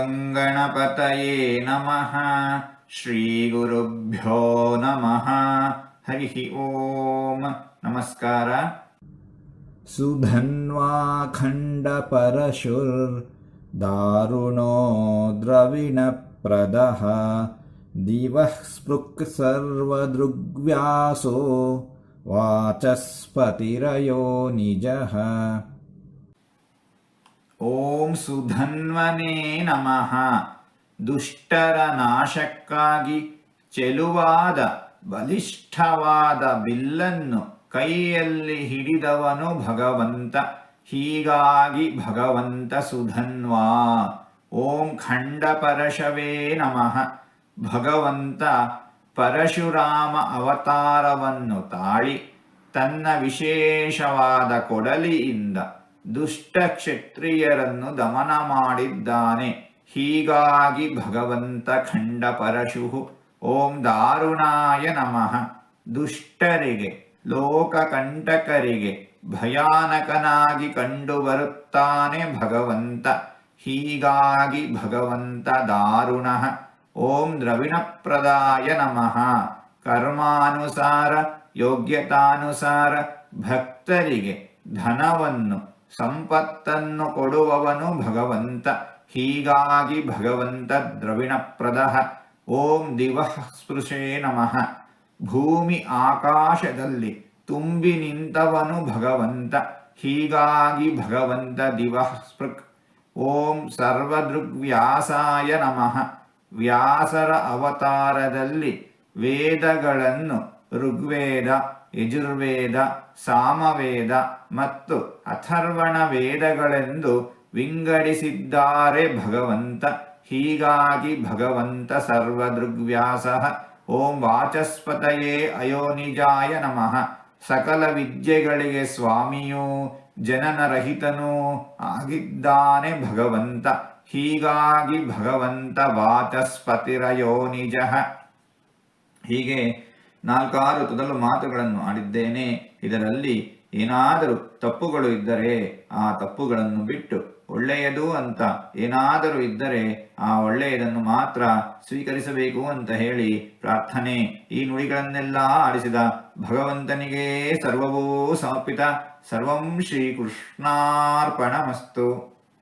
ಗಂಗಣಪತಯೇ ನಮಃ. ಶ್ರೀ ಗುರುಭ್ಯೋ ನಮಃ. ಹರಿ ಓಂ. ನಮಸ್ಕಾರ. ಸುಧನ್ವಾಖಂಡಪರಶುರ್ದಾರುಣೋ ದ್ರವಿಣಪ್ರದಃ ದಿವಃ ಸ್ಪೃಕ್ ಸರ್ವದೃಗ್ವ್ಯಾಸೋ ವಾಚಸ್ಪತಿರಯೋ ನಿಜಃ. ಓಂ ಸುಧನ್ವನೇ ನಮಃ. ದುಷ್ಟರ ನಾಶಕ್ಕಾಗಿ ಚೆಲುವಾದ ಬಲಿಷ್ಠವಾದ ಬಿಲ್ಲನ್ನು ಕೈಯಲ್ಲಿ ಹಿಡಿದವನು ಭಗವಂತ. ಹೀಗಾಗಿ ಭಗವಂತ ಸುಧನ್ವಾ. ಓಂ ಖಂಡಪರಶವೇ ನಮಃ. ಭಗವಂತ ಪರಶುರಾಮ ಅವತಾರವನ್ನು ತಾಳಿ ತನ್ನ ವಿಶೇಷವಾದ ಕೊಡಲಿಯಿಂದ ದುಷ್ಟ ಕ್ಷತ್ರಿಯರನ್ನು ದಮನ ಮಾಡಿದ್ದಾನೆ. ಹೀಗಾಗಿ ಭಗವಂತ ಖಂಡಪರಶು. ಓಂ ದಾರುಣಾಯ ನಮಃ. ದುಷ್ಟರಿಗೆ ಲೋಕಕಂಟಕರಿಗೆ ಭಯಾನಕನಾಗಿ ಕಂಡುಬರುತ್ತಾನೆ ಭಗವಂತ. ಹೀಗಾಗಿ ಭಗವಂತ ದಾರುಣ. ಓಂ ದ್ರವಿಣಪ್ರದಾಯ ನಮಃ. ಕರ್ಮಾನುಸಾರ ಯೋಗ್ಯತಾನುಸಾರ ಭಕ್ತರಿಗೆ ಧನವನ್ನು ಸಂಪತ್ತನ್ನು ಕೊಡುವವನು ಭಗವಂತ. ಹೀಗಾಗಿ ಭಗವಂತ ದ್ರವಿಣಪ್ರದ. ಓಂ ದಿವಃ ಸ್ಪೃಶೇ ನಮಃ. ಭೂಮಿ ಆಕಾಶದಲ್ಲಿ ತುಂಬಿ ನಿಂತವನು ಭಗವಂತ. ಹೀಗಾಗಿ ಭಗವಂತ ದಿವಃ ಸ್ಪೃಕ್. ಓಂ ಸರ್ವದೃಗ್ವ್ಯಾಸಾಯ ನಮಃ. ವ್ಯಾಸರ ಅವತಾರದಲ್ಲಿ ವೇದಗಳನ್ನು ಋಗ್ವೇದ, ಯಜುರ್ವೇದ, ಸಾಮವೇದ ಮತ್ತು ಅಥರ್ವಣ ವೇದಗಳೆಂದು ವಿಂಗಡಿಸಿದ್ದಾರೆ ಭಗವಂತ. ಹೀಗಾಗಿ ಭಗವಂತ ಸರ್ವದೃಗ್ವ್ಯಾಸ. ಓಂ ವಾಚಸ್ಪತಯೇ ಅಯೋನಿಜಾಯ ನಮಃ. ಸಕಲ ವಿದ್ಯೆಗಳಿಗೆ ಸ್ವಾಮಿಯೂ ಜನನರಹಿತನೂ ಆಗಿದ್ದಾನೆ ಭಗವಂತ. ಹೀಗಾಗಿ ಭಗವಂತ ವಾಚಸ್ಪತಿರಯೋನಿಜ. ಹೀಗೆ 4-6 ತೊದಲು ಮಾತುಗಳನ್ನು ಆಡಿದ್ದೇನೆ. ಇದರಲ್ಲಿ ಏನಾದರೂ ತಪ್ಪುಗಳು ಇದ್ದರೆ ಆ ತಪ್ಪುಗಳನ್ನು ಬಿಟ್ಟು ಒಳ್ಳೆಯದು ಅಂತ ಏನಾದರೂ ಇದ್ದರೆ ಆ ಒಳ್ಳೆಯದನ್ನು ಮಾತ್ರ ಸ್ವೀಕರಿಸಬೇಕು ಅಂತ ಹೇಳಿ ಪ್ರಾರ್ಥನೆ. ಈ ನುಡಿಗಳನ್ನೆಲ್ಲ ಆಡಿಸಿದ ಭಗವಂತನಿಗೆ ಸರ್ವವೂ ಸಮರ್ಪಿತ. ಸರ್ವಂ ಶ್ರೀಕೃಷ್ಣಾರ್ಪಣಮಸ್ತು.